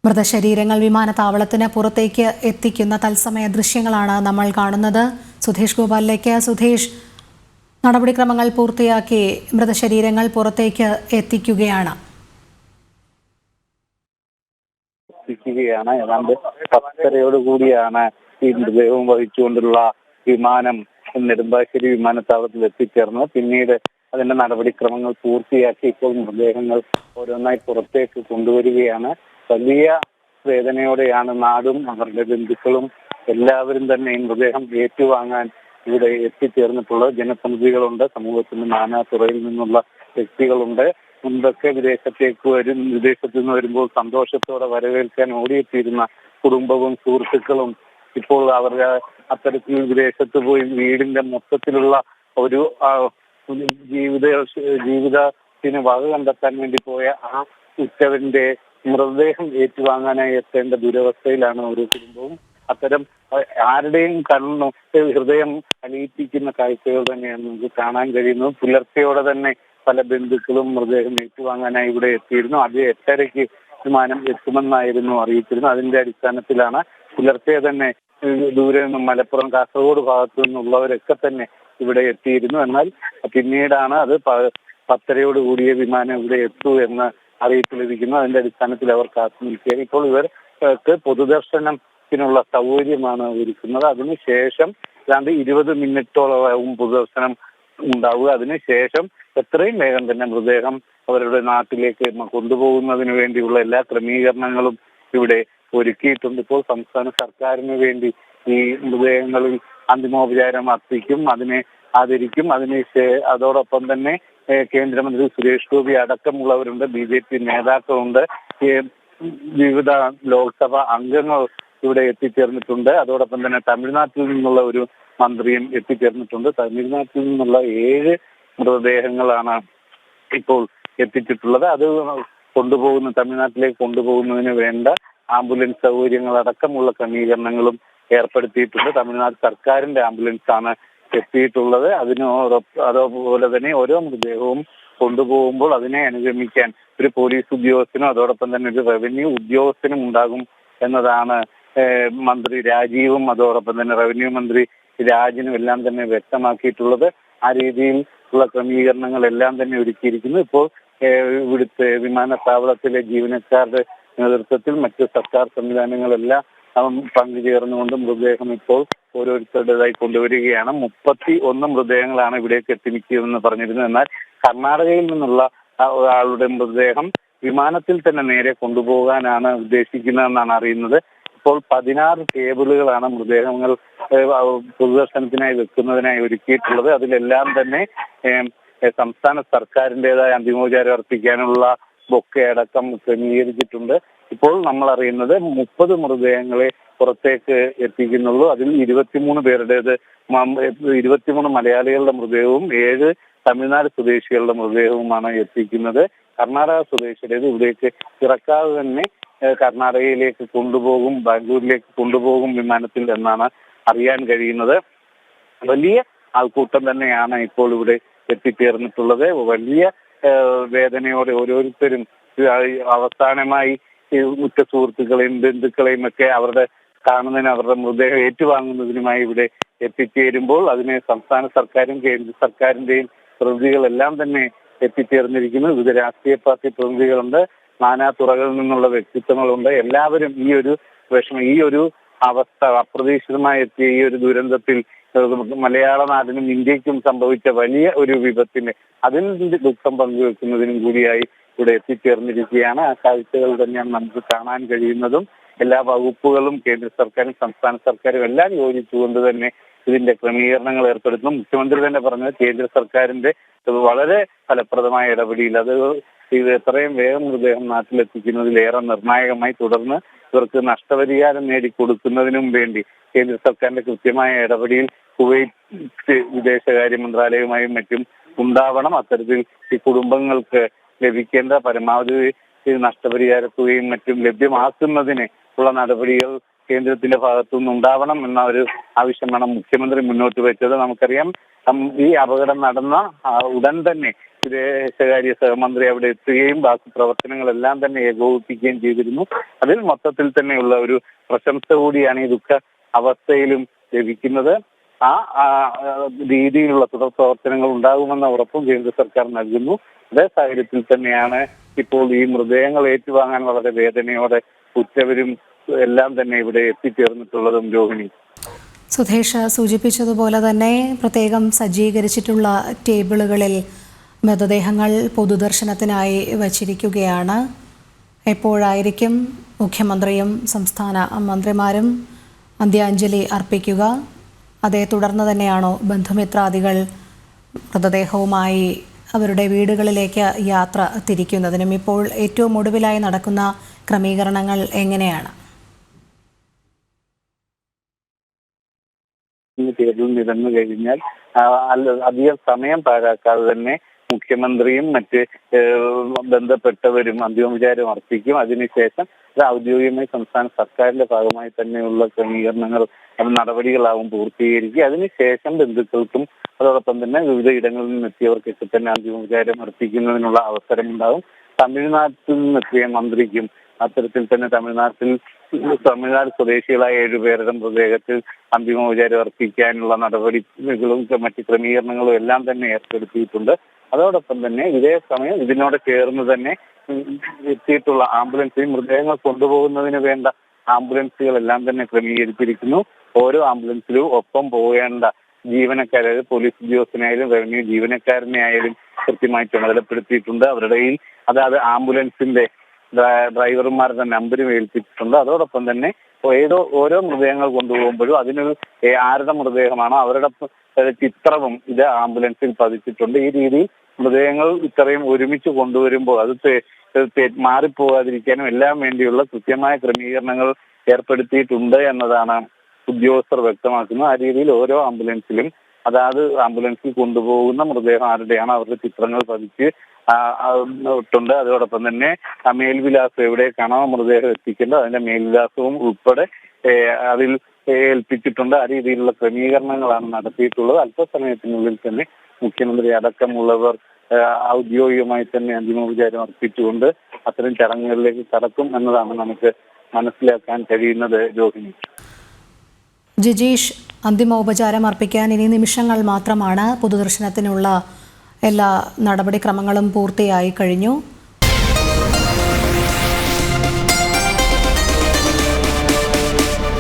മൃതശരീരങ്ങൾ വിമാനത്താവളത്തിന് പുറത്തേക്ക് എത്തിക്കുന്ന തത്സമയ ദൃശ്യങ്ങളാണ് നമ്മൾ കാണുന്നത്. സുധേഷ് ഗോപാലിലേക്ക്. സുധേഷ്, നടപടിക്രമങ്ങൾ പൂർത്തിയാക്കി മൃതശരീരങ്ങൾ പുറത്തേക്ക് എത്തിക്കുകയാണ്. ഏതാണ്ട് 10:30 ഈ മൃതദേഹം വഹിച്ചുകൊണ്ടുള്ള വിമാനം നെടുമ്പാശ്ശേരി വിമാനത്താവളത്തിൽ എത്തിച്ചേർന്നത്. പിന്നീട് അതിന്റെ നടപടിക്രമങ്ങൾ പൂർത്തിയാക്കി ഇപ്പോൾ മൃതദേഹങ്ങൾ ഓരോന്നായി പുറത്തേക്ക് കൊണ്ടുവരികയാണ്. വലിയ വേദനയോടെയാണ് നാടും അവരുടെ ബന്ധുക്കളും എല്ലാവരും തന്നെ ഈ മൃതദേഹം ഏറ്റുവാങ്ങാൻ ഇവിടെ എത്തിച്ചേർന്നിട്ടുള്ളത്. ജനസമിതികളുണ്ട്, സമൂഹത്തിന്റെ നാനാതുറയിൽ നിന്നുള്ള വ്യക്തികളുണ്ട്. മുൻപൊക്കെ വിദേശത്തു നിന്ന് വരുമ്പോൾ സന്തോഷത്തോടെ വരവേൽക്കാൻ ഓടിയെത്തിയിരുന്ന കുടുംബവും സുഹൃത്തുക്കളും ഇപ്പോൾ അവരുടെ അത്തരത്തിൽ വിദേശത്ത് പോയി വീടിന്റെ മൊത്തത്തിലുള്ള ഒരു ജീവിതത്തിന് വക കണ്ടെത്താൻ വേണ്ടി പോയ ആ ഉറ്റവന്റെ മൃതദേഹം ഏറ്റുവാങ്ങാനായി എത്തേണ്ട ദുരവസ്ഥയിലാണ് ഓരോ കുടുംബവും. അത്തരം ആരുടെയും ഹൃദയം അലിയിപ്പിക്കുന്ന കാഴ്ചകൾ തന്നെയാണ് നമുക്ക് കാണാൻ കഴിയുന്നത്. പുലർച്ചെയോടെ തന്നെ പല ബന്ധുക്കളും മൃതദേഹം ഏറ്റുവാങ്ങാനായി ഇവിടെ എത്തിയിരുന്നു. അത് 8:30 വിമാനം എത്തുമെന്നായിരുന്നു അറിയിച്ചിരുന്നത്. അതിന്റെ അടിസ്ഥാനത്തിലാണ് പുലർച്ചെ തന്നെ ദൂരെ നിന്നും മലപ്പുറം, കാസർഗോഡ് ഭാഗത്തു നിന്നുള്ളവരൊക്കെ തന്നെ ഇവിടെ എത്തിയിരുന്നു. എന്നാൽ പിന്നീടാണ് അത് 10:30 വിമാനം ഇവിടെ എത്തൂ എന്ന് അറിയിപ്പ് ലഭിക്കുന്നു. അതിന്റെ അടിസ്ഥാനത്തിൽ അവർ കാത്തു നിൽക്കുകയാണ്. ഇപ്പോൾ ഇവർക്ക് പൊതുദർശനത്തിനുള്ള സൗകര്യമാണ് ഒരുക്കുന്നത്. അതിനുശേഷം ഏതാണ്ട് 20 മിനിറ്റോളമാവും പൊതുദർശനം ഉണ്ടാവുക. അതിനുശേഷം എത്രയും വേഗം തന്നെ മൃതദേഹം അവരുടെ നാട്ടിലേക്ക് കൊണ്ടുപോകുന്നതിന് വേണ്ടിയുള്ള എല്ലാ ക്രമീകരണങ്ങളും ഇവിടെ ഒരുക്കിയിട്ടുണ്ട്. ഇപ്പോൾ സംസ്ഥാന സർക്കാരിന് വേണ്ടി ഈ മൃതദേഹങ്ങളിൽ അന്തിമോപചാരം അർപ്പിക്കും, അതിനെ ആദരിക്കും. അതോടൊപ്പം തന്നെ കേന്ദ്രമന്ത്രി സുരേഷ് ഗോപി അടക്കമുള്ളവരുണ്ട്, BJP നേതാക്കളുണ്ട്, വിവിധ ലോക്സഭാ അംഗങ്ങൾ ഇവിടെ എത്തിച്ചേർന്നിട്ടുണ്ട്. അതോടൊപ്പം തന്നെ തമിഴ്നാട്ടിൽ നിന്നുള്ള ഒരു മന്ത്രിയും എത്തിച്ചേർന്നിട്ടുണ്ട്. തമിഴ്നാട്ടിൽ നിന്നുള്ള 7 മൃതദേഹങ്ങളാണ് ഇപ്പോൾ എത്തിച്ചിട്ടുള്ളത്. അത് തമിഴ്നാട്ടിലേക്ക് കൊണ്ടുപോകുന്നതിന് വേണ്ട ആംബുലൻസ് സൗകര്യങ്ങൾ അടക്കമുള്ള ക്രമീകരണങ്ങളും ഏർപ്പെടുത്തിയിട്ടുണ്ട്. തമിഴ്നാട് സർക്കാരിന്റെ ആംബുലൻസ് ആണ് എത്തിയിട്ടുള്ളത്. അതുപോലെ തന്നെ ഓരോ മൃതദേഹവും കൊണ്ടുപോകുമ്പോൾ അതിനെ അനുഗമിക്കാൻ ഒരു പോലീസ് ഉദ്യോഗസ്ഥനും അതോടൊപ്പം തന്നെ ഒരു റവന്യൂ ഉദ്യോഗസ്ഥനും ഉണ്ടാകും എന്നതാണ് മന്ത്രി രാജീവും അതോടൊപ്പം തന്നെ റവന്യൂ മന്ത്രി രാജനും എല്ലാം തന്നെ വ്യക്തമാക്കിയിട്ടുള്ളത്. ആ രീതിയിൽ ഉള്ള ക്രമീകരണങ്ങളെല്ലാം തന്നെ ഒരുക്കിയിരിക്കുന്നു. ഇപ്പോൾ ഇവിടുത്തെ വിമാനത്താവളത്തിലെ ജീവനക്കാരുടെ നേതൃത്വത്തിൽ മറ്റ് സർക്കാർ സംവിധാനങ്ങളെല്ലാം പങ്കുചേർന്നുകൊണ്ട് മൃതദേഹം ഇപ്പോൾ ഓരോരുത്തരുടേതായി കൊണ്ടുവരികയാണ്. 31 മൃതദേഹങ്ങളാണ് ഇവിടേക്ക് എത്തിനിൽക്കുന്നതെന്ന് പറഞ്ഞിരുന്നത്. എന്നാൽ കർണാടകയിൽ നിന്നുള്ള ഒരാളുടെ മൃതദേഹം വിമാനത്തിൽ തന്നെ നേരെ കൊണ്ടുപോകാനാണ് ഉദ്ദേശിക്കുന്നതെന്നാണ് അറിയുന്നത്. ഇപ്പോൾ 16 ടേബിളുകളാണ് മൃതദേഹങ്ങൾ പൊതുദർശനത്തിനായി വെക്കുന്നതിനായി ഒരുക്കിയിട്ടുള്ളത്. അതിലെല്ലാം തന്നെ സംസ്ഥാന സർക്കാരിൻ്റെതായ അന്തിമോപചാരം അർപ്പിക്കാനുള്ള ബൊക്കെ അടക്കം ക്രമീകരിച്ചിട്ടുണ്ട്. ഇപ്പോൾ നമ്മൾ അറിയുന്നത് 30 മൃതദേഹങ്ങളെ പുറത്തേക്ക് എത്തിക്കുന്നുള്ളൂ. അതിൽ 23 പേരുടേത് 23 മലയാളികളുടെ മൃതദേഹവും 7 തമിഴ്നാട് സ്വദേശികളുടെ മൃതദേഹവുമാണ് എത്തിക്കുന്നത്. കർണാടക സ്വദേശിയുടേത് ഇവിടേക്ക് ഇറക്കാതെ തന്നെ കർണാടകയിലേക്ക് കൊണ്ടുപോകും, ബാംഗ്ലൂരിലേക്ക് കൊണ്ടുപോകും വിമാനത്തിൽ എന്നാണ് അറിയാൻ കഴിയുന്നത്. വലിയ ആൾക്കൂട്ടം തന്നെയാണ് ഇപ്പോൾ ഇവിടെ എത്തിച്ചേർന്നിട്ടുള്ളത്. വലിയ വേദനയോടെ ഓരോരുത്തരും അവസാനമായി ഉറ്റ സുഹൃത്തുക്കളെയും ബന്ധുക്കളെയും ഒക്കെ അവരുടെ മൃതദേഹം ഏറ്റുവാങ്ങുന്നതിനുമായി ഇവിടെ എത്തിച്ചേരുമ്പോൾ അതിന് സംസ്ഥാന സർക്കാരും കേന്ദ്ര സർക്കാരിന്റെയും പ്രതിനിധികളെല്ലാം തന്നെ എത്തിച്ചേർന്നിരിക്കുന്നു. വിവിധ രാഷ്ട്രീയ പാർട്ടി പ്രതിനിധികളുണ്ട്, നാനാ തുറകളിൽ നിന്നുള്ള വ്യക്തിത്വങ്ങളുണ്ട്. എല്ലാവരും ഈ ഒരു അവസ്ഥ അപ്രതീക്ഷിതമായി എത്തിയ ഈ ഒരു ദുരന്തത്തിൽ മലയാള നാടിനും ഇന്ത്യക്കും സംഭവിച്ച വലിയ ഒരു വിപത്തിന് അതിന്റെ ദുഃഖം പങ്കുവെക്കുന്നതിനും കൂടിയായി ഇവിടെ എത്തിച്ചേർന്നിരിക്കുകയാണ്. ആ കാഴ്ചകൾ തന്നെയാണ് നമുക്ക് കാണാൻ കഴിയുന്നതും. എല്ലാ വകുപ്പുകളും കേന്ദ്ര സർക്കാരും സംസ്ഥാന സർക്കാരും എല്ലാം യോജിച്ചുകൊണ്ട് തന്നെ ഇതിന്റെ ക്രമീകരണങ്ങൾ ഏർപ്പെടുത്തുന്നു. മുഖ്യമന്ത്രി തന്നെ പറഞ്ഞത് കേന്ദ്ര സർക്കാരിന്റെ വളരെ ഫലപ്രദമായ ഇടപെടൽ അത് എത്രയും വേഗം മൃതദേഹം നാട്ടിലെത്തിക്കുന്നതിലേറെ നിർണായകമായി. തുടർന്ന് ഇവർക്ക് നഷ്ടപരിഹാരം നേടിക്കൊടുക്കുന്നതിനും വേണ്ടി കേന്ദ്ര സർക്കാരിന്റെ കൃത്യമായ ഇടപെടൽ കുവൈറ്റ് വിദേശകാര്യ മന്ത്രാലയവുമായും മറ്റും ഉണ്ടാവണം. അത്തരത്തിൽ ഈ കുടുംബങ്ങൾക്ക് ലഭിക്കേണ്ട പരമാവധി നഷ്ടപരിഹാരത്തുകയും മറ്റും ലഭ്യമാക്കുന്നതിന് ഉള്ള നടപടികൾ കേന്ദ്രത്തിന്റെ ഭാഗത്തുനിന്ന് ഉണ്ടാവണം എന്ന ഒരു ആവശ്യമാണ് മുഖ്യമന്ത്രി മുന്നോട്ട് വെച്ചത്. നമുക്കറിയാം ഈ അപകടം നടന്ന ഉടൻ തന്നെ വിദേശകാര്യ സഹമന്ത്രി അവിടെ എത്തുകയും ബാക്കി പ്രവർത്തനങ്ങളെല്ലാം തന്നെ ഏകോപിപ്പിക്കുകയും ചെയ്തിരുന്നു. അതിൽ മൊത്തത്തിൽ തന്നെയുള്ള ഒരു പ്രശംസ കൂടിയാണ് ഈ ദുഃഖ അവസ്ഥയിലും ലഭിക്കുന്നത്. ആ രീതിയിലുള്ള തുടർ പ്രവർത്തനങ്ങൾ ഉണ്ടാകുമെന്ന ഉറപ്പും കേന്ദ്ര സർക്കാർ നൽകുന്നു. അതേ സാഹചര്യത്തിൽ തന്നെയാണ് ഇപ്പോൾ ഈ മൃതദേഹങ്ങൾ ഏറ്റുവാങ്ങാൻ വളരെ വേദനയോടെ ഉറ്റവരും എല്ലാം തന്നെ ഇവിടെ എത്തിച്ചേർന്നിട്ടുള്ളതും. രോഹിണി, സുധേഷ് സൂചിപ്പിച്ചതുപോലെ തന്നെ പ്രത്യേകം സജ്ജീകരിച്ചിട്ടുള്ള ടേബിളുകളിൽ മൃതദേഹങ്ങൾ പൊതുദർശനത്തിനായി വച്ചിരിക്കുകയാണ്. എപ്പോഴായിരിക്കും മുഖ്യമന്ത്രിയും സംസ്ഥാന മന്ത്രിമാരും അന്ത്യാഞ്ജലി അർപ്പിക്കുക? അതേ തുടർന്ന് തന്നെയാണോ ബന്ധുമിത്രാദികൾ മൃതദേഹവുമായി അവരുടെ വീടുകളിലേക്ക് യാത്ര തിരിക്കുന്നതിനും ഇപ്പോൾ ഏറ്റവും ഒടുവിലായി നടക്കുന്ന ക്രമീകരണങ്ങൾ എങ്ങനെയാണ്? ടേബിൾ നിരന്നു കഴിഞ്ഞാൽ അധികം സമയം പാഴാക്കാതെ തന്നെ മുഖ്യമന്ത്രിയും മറ്റ് ബന്ധപ്പെട്ടവരും അന്തിമോപചാരം അർപ്പിക്കും. അതിനുശേഷം ഔദ്യോഗികമായി സംസ്ഥാന സർക്കാരിന്റെ ഭാഗമായി തന്നെയുള്ള ക്രമീകരണങ്ങൾ നടപടികളാവും പൂർത്തീകരിക്കുക. അതിനുശേഷം ബന്ധുക്കൾക്കും അതോടൊപ്പം തന്നെ വിവിധ ഇടങ്ങളിൽ നിന്നെത്തിയവർക്കൊക്കെ തന്നെ അന്തിമോപചാരം അർപ്പിക്കുന്നതിനുള്ള അവസരം ഉണ്ടാവും. തമിഴ്നാട്ടിൽ നിന്നെത്തിയ മന്ത്രിക്കും അത്തരത്തിൽ തന്നെ തമിഴ്നാട് സ്വദേശികളായ 7 പേരുടെ മൃതദേഹത്തിൽ അന്തിമോപചാരം അർപ്പിക്കാനുള്ള നടപടികളും മറ്റ് ക്രമീകരണങ്ങളും എല്ലാം തന്നെ ഏർപ്പെടുത്തിയിട്ടുണ്ട്. അതോടൊപ്പം തന്നെ ഇതേ സമയം ഇതിനോട് ചേർന്ന് തന്നെ എത്തിയിട്ടുള്ള ആംബുലൻസിൽ മൃതദേഹങ്ങൾ കൊണ്ടുപോകുന്നതിന് വേണ്ട ആംബുലൻസുകളെല്ലാം തന്നെ ക്രമീകരിച്ചിരിക്കുന്നു. ഓരോ ആംബുലൻസിലും ഒപ്പം പോകേണ്ട ജീവനക്കാരും പോലീസ് ഉദ്യോഗസ്ഥനായാലും റവന്യൂ ജീവനക്കാരനെ ആയാലും കൃത്യമായി ചുമതലപ്പെടുത്തിയിട്ടുണ്ട്. അവരുടെ അതായത് ആംബുലൻസിന്റെ ഡ്രൈവർമാരുടെ നമ്പരും ഏൽപ്പിച്ചിട്ടുണ്ട്. അതോടൊപ്പം തന്നെ ഓരോ മൃതദേഹങ്ങൾ കൊണ്ടുപോകുമ്പോഴും അതിന് ആരുടെ മൃതദേഹമാണോ അവരുടെ ചിത്രവും ഇത് ആംബുലൻസിൽ പതിച്ചിട്ടുണ്ട്. ഈ രീതിയിൽ മൃതദേഹങ്ങൾ ഇത്രയും ഒരുമിച്ച് കൊണ്ടുവരുമ്പോൾ അത് മാറിപ്പോകാതിരിക്കാനും എല്ലാം വേണ്ടിയുള്ള കൃത്യമായ ക്രമീകരണങ്ങൾ ഏർപ്പെടുത്തിയിട്ടുണ്ട് എന്നതാണ് ഉദ്യോഗസ്ഥർ വ്യക്തമാക്കുന്നത്. ആ രീതിയിൽ ഓരോ ആംബുലൻസിലും അതായത് ആംബുലൻസിൽ കൊണ്ടുപോകുന്ന മൃതദേഹം ആരുടെയാണ് അവരുടെ ചിത്രങ്ങൾ പതിച്ച് ട്ടുണ്ട്. അതോടൊപ്പം തന്നെ മേൽവിലാസം എവിടേക്കാണോ മൃതദേഹം എത്തിക്കേണ്ടത് അതിന്റെ മേൽവിലാസവും ഉൾപ്പെടെ അതിൽ ഏൽപ്പിച്ചിട്ടുണ്ട്. ആ രീതിയിലുള്ള ക്രമീകരണങ്ങളാണ് നടത്തിയിട്ടുള്ളത്. അല്പസമയത്തിനുള്ളിൽ തന്നെ മുഖ്യമന്ത്രി അടക്കമുള്ളവർ ഔദ്യോഗികമായി തന്നെ അന്തിമോപചാരം അർപ്പിച്ചുകൊണ്ട് അത്തരം ചടങ്ങുകളിലേക്ക് കടക്കും എന്നതാണ് നമുക്ക് മനസ്സിലാക്കാൻ കഴിയുന്നത്. രോഹിണി, ജിജീഷ്, അന്തിമോപചാരം അർപ്പിക്കാൻ ഇനി നിമിഷങ്ങൾ മാത്രമാണ്. പൊതുദർശനത്തിനുള്ള എല്ലാ നടപടിക്രമങ്ങളും പൂർത്തിയായി കഴിഞ്ഞു.